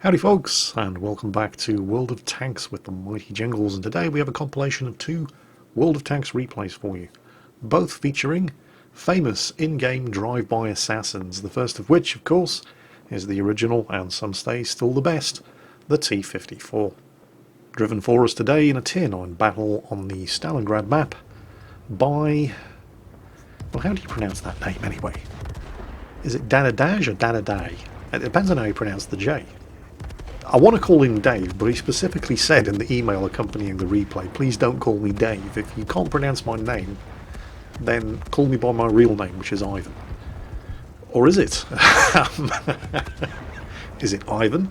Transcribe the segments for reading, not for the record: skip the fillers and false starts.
Howdy folks, and welcome back to World of Tanks with the mighty Jingles, and today we have a compilation of two World of Tanks replays for you, both featuring famous in-game drive-by assassins, the first of which, of course, is the original, and some say still the best, the T-54. Driven for us today in a Tier 9 battle on the Stalingrad map by... well, how do you pronounce that name anyway? Is it Dadadaj or Dadadai? It depends on how you pronounce the J. I want to call him Dave, but he specifically said in the email accompanying the replay, please don't call me Dave. If you can't pronounce my name, then call me by my real name, which is Ivan. Or is it? Is it Ivan?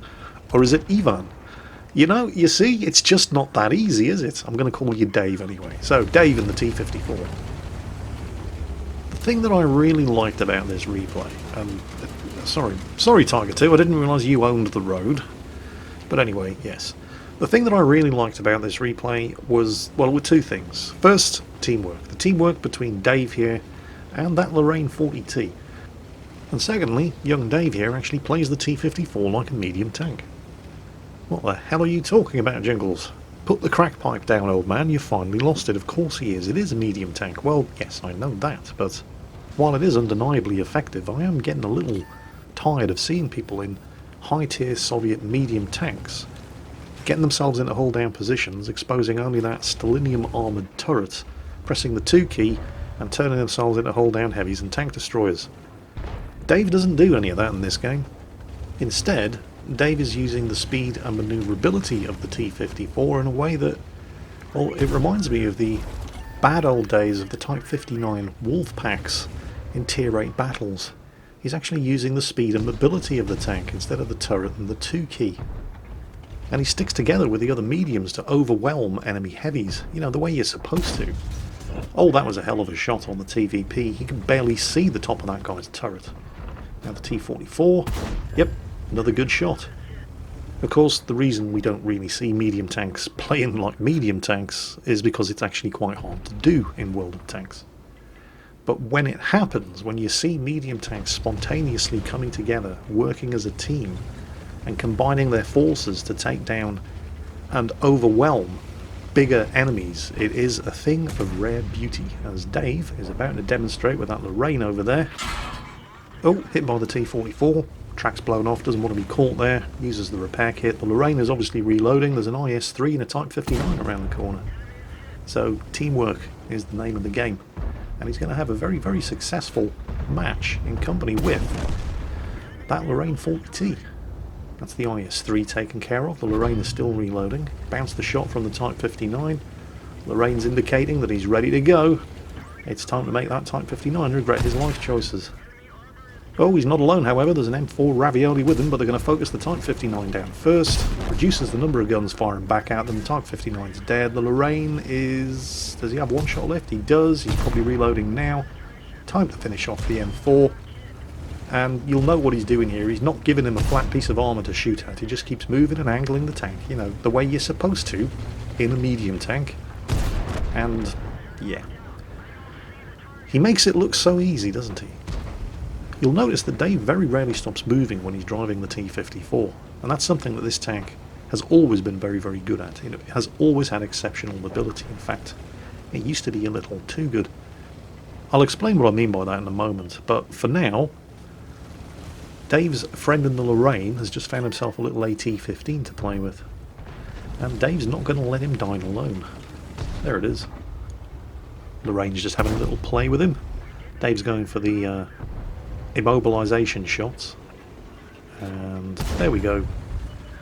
Or is it Ivan? You know, you see, it's just not that easy, is it? I'm going to call you Dave anyway. So, Dave in the T-54. The thing that I really liked about this replay, sorry Tiger 2, I didn't realise you owned the road. But anyway, yes. The thing that I really liked about this replay was, well, were two things. First, teamwork. The teamwork between Dave here and that Lorraine 40T. And secondly, young Dave here actually plays the T-54 like a medium tank. What the hell are you talking about, Jingles? Put the crack pipe down, old man, you finally lost it. Of course he is. It is a medium tank. Well, yes, I know that, but while it is undeniably effective, I am getting a little tired of seeing people in high-tier Soviet medium tanks getting themselves into hold-down positions, exposing only that stellinium armoured turret, pressing the 2 key and turning themselves into hold-down heavies and tank destroyers. Dave doesn't do any of that in this game. Instead, Dave is using the speed and manoeuvrability of the T-54 in a way that, well, it reminds me of the bad old days of the Type 59 wolf packs in Tier 8 battles. He's actually using the speed and mobility of the tank instead of the turret and the 2 key. And he sticks together with the other mediums to overwhelm enemy heavies, you know, the way you're supposed to. Oh, that was a hell of a shot on the TVP. He can barely see the top of that guy's turret. Now the T-44, yep, another good shot. Of course, the reason we don't really see medium tanks playing like medium tanks is because it's actually quite hard to do in World of Tanks. But when it happens, when you see medium tanks spontaneously coming together, working as a team, and combining their forces to take down and overwhelm bigger enemies, it is a thing of rare beauty, as Dave is about to demonstrate with that Lorraine over there. Oh, hit by the T-44, track's blown off, doesn't want to be caught there, uses the repair kit. The Lorraine is obviously reloading, there's an IS-3 and a Type 59 around the corner. So teamwork is the name of the game. And he's going to have a very, very successful match in company with that Lorraine 40T. That's the IS-3 taken care of. The Lorraine is still reloading. Bounced the shot from the Type 59. Lorraine's indicating that he's ready to go. It's time to make that Type 59 regret his life choices. Oh, he's not alone, however. There's an M4 Ravioli with him, but they're going to focus the Type 59 down first. Reduces the number of guns firing back at them. The Type 59's dead. The Lorraine is... does he have one shot left? He does. He's probably reloading now. Time to finish off the M4. And you'll know what he's doing here. He's not giving him a flat piece of armour to shoot at. He just keeps moving and angling the tank, you know, the way you're supposed to in a medium tank. And, yeah. He makes it look so easy, doesn't he? You'll notice that Dave very rarely stops moving when he's driving the T-54, and that's something that this tank has always been very, very good at. It has always had exceptional mobility. In fact, it used to be a little too good. I'll explain what I mean by that in a moment, but for now, Dave's friend in the Lorraine has just found himself a little AT-15 to play with, and Dave's not going to let him dine alone. There it is. Lorraine's just having a little play with him. Dave's going for the immobilization shots, and there we go.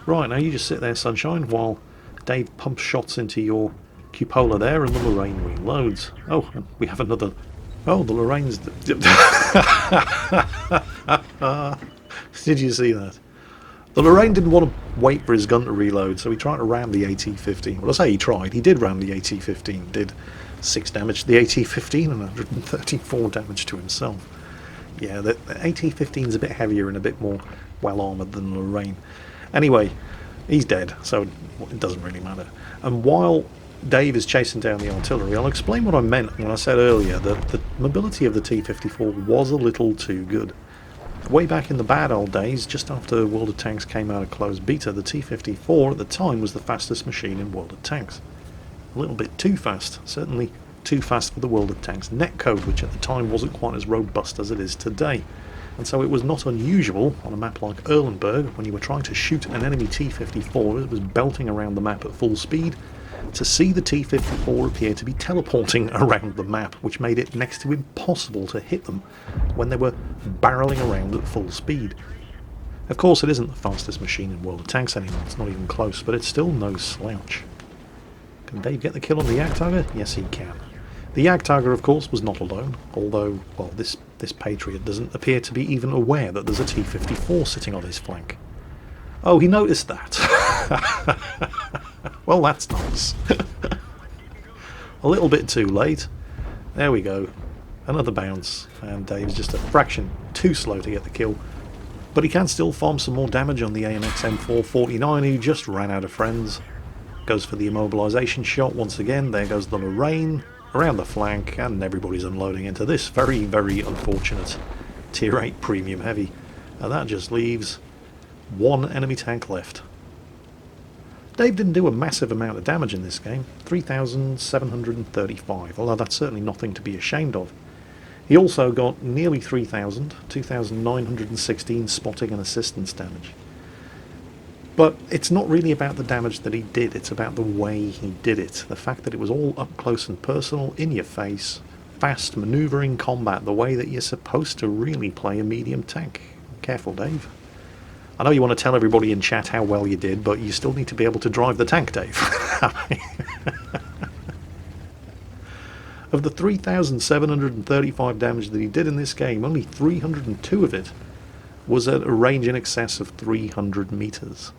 Right, now you just sit there, sunshine, while Dave pumps shots into your cupola there and the Lorraine reloads. Oh, and we have another... oh, the Lorraine's... did you see that? The Lorraine didn't want to wait for his gun to reload, so he tried to ram the AT-15. Well, I say he tried, he did ram the AT-15, did 6 damage to the AT-15 and 134 damage to himself. Yeah, the AT-15 is a bit heavier and a bit more well-armoured than Lorraine. Anyway, he's dead, so it doesn't really matter. And while Dave is chasing down the artillery, I'll explain what I meant when I said earlier that the mobility of the T-54 was a little too good. Way back in the bad old days, just after World of Tanks came out of closed beta, the T-54 at the time was the fastest machine in World of Tanks. A little bit too fast, certainly too fast for the World of Tanks netcode, which at the time wasn't quite as robust as it is today. And so it was not unusual on a map like Erlenberg, when you were trying to shoot an enemy T-54 that was belting around the map at full speed, to see the T-54 appear to be teleporting around the map, which made it next to impossible to hit them when they were barreling around at full speed. Of course, it isn't the fastest machine in World of Tanks anymore, it's not even close, but it's still no slouch. Can Dave get the kill on the Jagdtiger? Yes, he can. The Jagdtiger, of course, was not alone, although, well, this Patriot doesn't appear to be even aware that there's a T-54 sitting on his flank. Oh, he noticed that. Well, that's nice. A little bit too late. There we go. Another bounce, and Dave's just a fraction too slow to get the kill. But he can still farm some more damage on the AMX M449, who just ran out of friends. Goes for the immobilization shot once again. There goes the Lorraine around the flank, and everybody's unloading into this very, very unfortunate Tier 8 Premium Heavy. And that just leaves one enemy tank left. Dave didn't do a massive amount of damage in this game, 3,735, although that's certainly nothing to be ashamed of. He also got nearly 3,000, 2,916 spotting and assistance damage. But it's not really about the damage that he did, it's about the way he did it. The fact that it was all up close and personal, in your face, fast manoeuvring combat, the way that you're supposed to really play a medium tank. Careful, Dave. I know you want to tell everybody in chat how well you did, but you still need to be able to drive the tank, Dave. Of the 3,735 damage that he did in this game, only 302 of it was at a range in excess of 300 meters,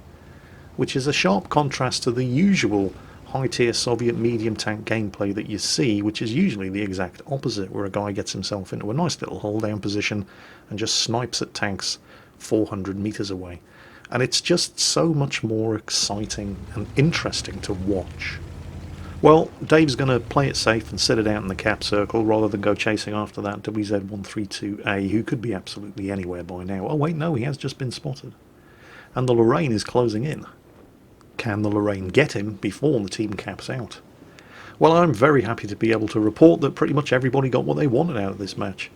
which is a sharp contrast to the usual high-tier Soviet medium tank gameplay that you see, which is usually the exact opposite, where a guy gets himself into a nice little hold-down position and just snipes at tanks 400 meters away. And it's just so much more exciting and interesting to watch. Well, Dave's going to play it safe and sit it out in the cap circle rather than go chasing after that WZ-132A, who could be absolutely anywhere by now. Oh wait, no, he has just been spotted. And the Lorraine is closing in. Can the Lorraine get him before the team caps out? Well, I'm very happy to be able to report that pretty much everybody got what they wanted out of this match.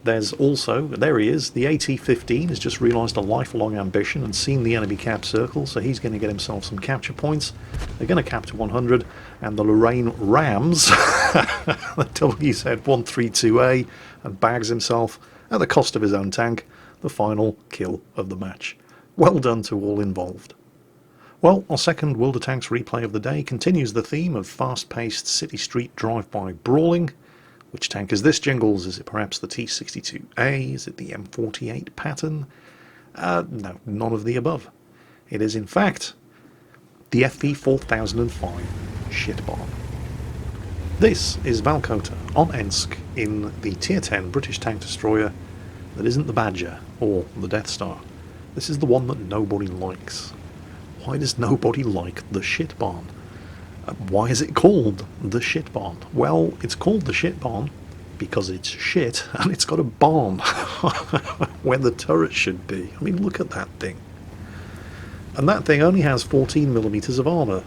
There's also, there he is, the AT-15 has just realised a lifelong ambition and seen the enemy cap circle, so he's going to get himself some capture points. They're going to cap to 100, and the Lorraine rams the WZ-132A and bags himself, at the cost of his own tank, the final kill of the match. Well done to all involved. Well, our second World of Tanks replay of the day continues the theme of fast-paced city street drive-by brawling. Which tank is this, Jingles? Is it perhaps the T-62A? Is it the M48 pattern? No, none of the above. It is, in fact, the FV-4005 shitbomb. This is Valkota on Ensk in the Tier 10 British tank destroyer that isn't the Badger or the Death Star. This is the one that nobody likes. Why does nobody like the shitbomb? Why is it called the shit barn? Well, it's called the shit barn because it's shit and it's got a barn where the turret should be. I mean, look at that thing. And that thing only has 14mm of armour.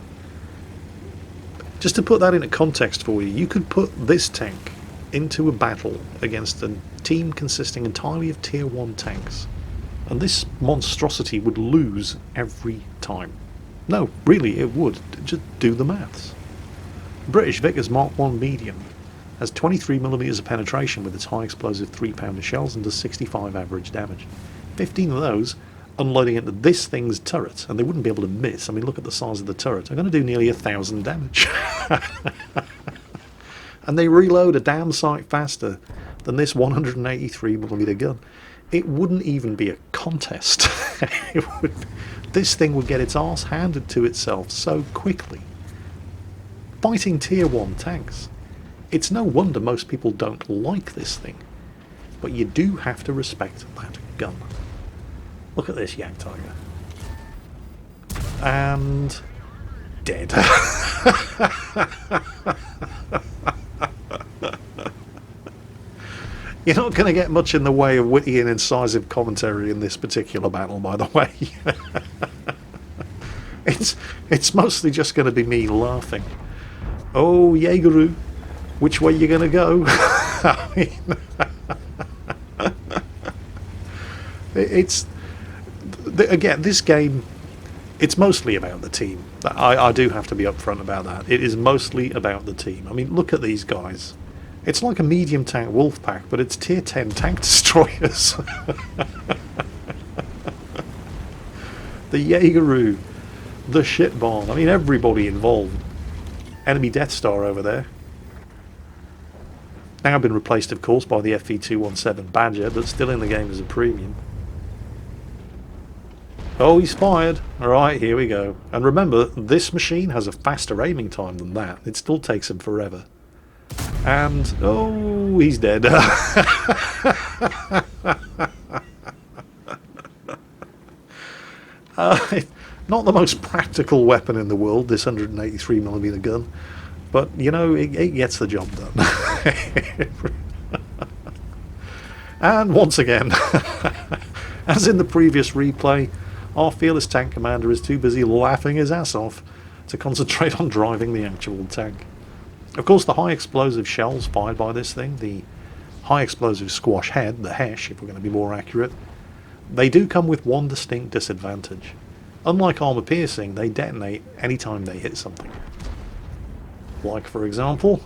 Just to put that into context for you, you could put this tank into a battle against a team consisting entirely of Tier 1 tanks, and this monstrosity would lose every time. No, really, it would. Just do the maths. British Vickers Mark I medium has 23mm of penetration with its high explosive 3-pounder shells and does 65 average damage. 15 of those unloading into this thing's turret, and they wouldn't be able to miss. I mean, look at the size of the turret. They're going to do nearly 1,000 damage. And they reload a damn sight faster than this 183mm gun. It wouldn't even be a contest. This thing would get its arse handed to itself so quickly. Fighting Tier 1 tanks. It's no wonder most people don't like this thing. But you do have to respect that gun. Look at this Jagdtiger. And dead. You're not going to get much in the way of witty and incisive commentary in this particular battle, by the way. It's mostly just going to be me laughing. Oh, Jaegeru, which way you going to go? I mean, again, this game, it's mostly about the team. I do have to be upfront about that. It is mostly about the team. I mean, look at these guys. It's like a medium tank wolf pack, but it's tier 10 tank destroyers. The Jaegeru, the shit bomb. I mean, everybody involved. Enemy Death Star over there. Now been replaced, of course, by the FV217 Badger, but still in the game as a premium. Oh, he's fired. Alright, here we go. And remember, this machine has a faster aiming time than that. It still takes him forever. And, oh, he's dead. Not the most practical weapon in the world, this 183mm gun, but you know, it gets the job done. And once again, as in the previous replay, our fearless tank commander is too busy laughing his ass off to concentrate on driving the actual tank. Of course, the high explosive shells fired by this thing, the high explosive squash head, the HESH if we're going to be more accurate, they do come with one distinct disadvantage. Unlike armor piercing, they detonate anytime they hit something. Like, for example,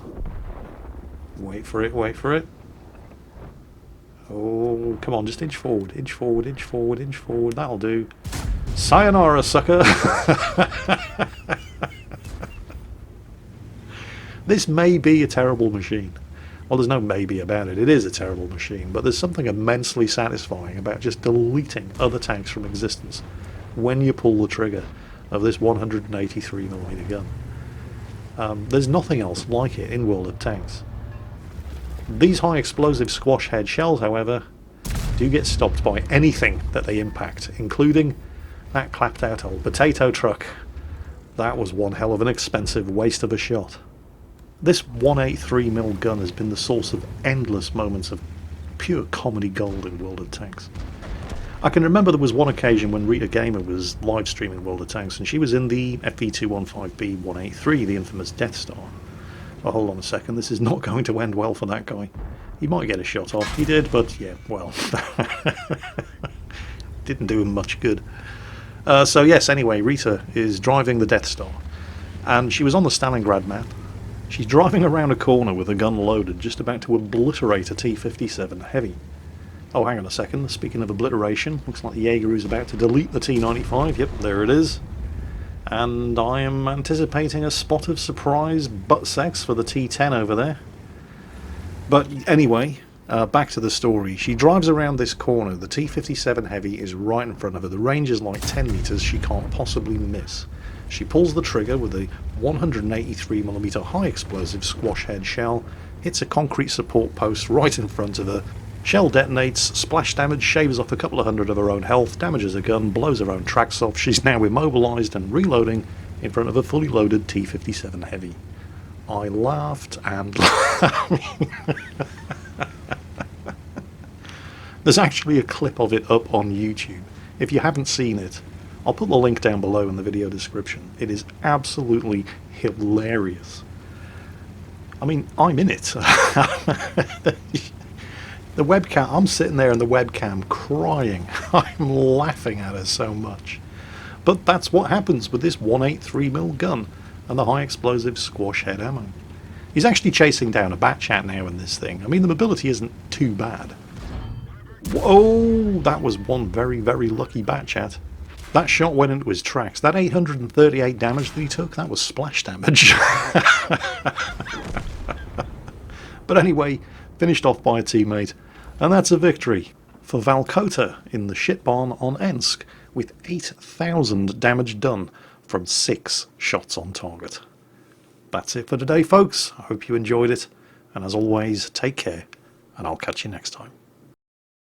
wait for it, wait for it. Oh, come on, just inch forward, inch forward, inch forward, inch forward, that'll do. Sayonara, sucker! This may be a terrible machine. Well, there's no maybe about it. It is a terrible machine, but there's something immensely satisfying about just deleting other tanks from existence when you pull the trigger of this 183mm gun. There's nothing else like it in World of Tanks. These high explosive squash head shells, however, do get stopped by anything that they impact, including that clapped out old potato truck. That was one hell of an expensive waste of a shot. This 183mm gun has been the source of endless moments of pure comedy gold in World of Tanks. I can remember there was one occasion when Rita Gamer was live streaming World of Tanks and she was in the FV215B183, the infamous Death Star. Oh, hold on a second, this is not going to end well for that guy. He might get a shot off. He did, but yeah, well, didn't do him much good. So yes, anyway, Rita is driving the Death Star and she was on the Stalingrad map. She's driving around a corner with a gun loaded, just about to obliterate a T-57 Heavy. Oh, hang on a second, speaking of obliteration, looks like the Jaegeru's about to delete the T-95, yep, there it is. And I am anticipating a spot of surprise butt sex for the T-10 over there. But anyway, back to the story. She drives around this corner, the T-57 Heavy is right in front of her, the range is like 10 meters, she can't possibly miss. She pulls the trigger with a 183mm high explosive squash head shell, hits a concrete support post right in front of her. Shell detonates, splash damage, shaves off a couple of hundred of her own health, damages her gun, blows her own tracks off. She's now immobilised and reloading in front of a fully loaded T-57 Heavy. I laughed and laughed. There's actually a clip of it up on YouTube. If you haven't seen it, I'll put the link down below in the video description. It is absolutely hilarious. I mean, I'm in it. The webcam, I'm sitting there in the webcam crying. I'm laughing at her so much. But that's what happens with this 183mm gun and the high explosive squash head ammo. He's actually chasing down a Batchat now in this thing. I mean, the mobility isn't too bad. Whoa, that was one very, very lucky Batchat. That shot went into his tracks. That 838 damage that he took, that was splash damage. But anyway, finished off by a teammate, and that's a victory for Valkota in the shit barn on Ensk, with 8,000 damage done from 6 shots on target. That's it for today, folks. I hope you enjoyed it, and as always, take care, and I'll catch you next time.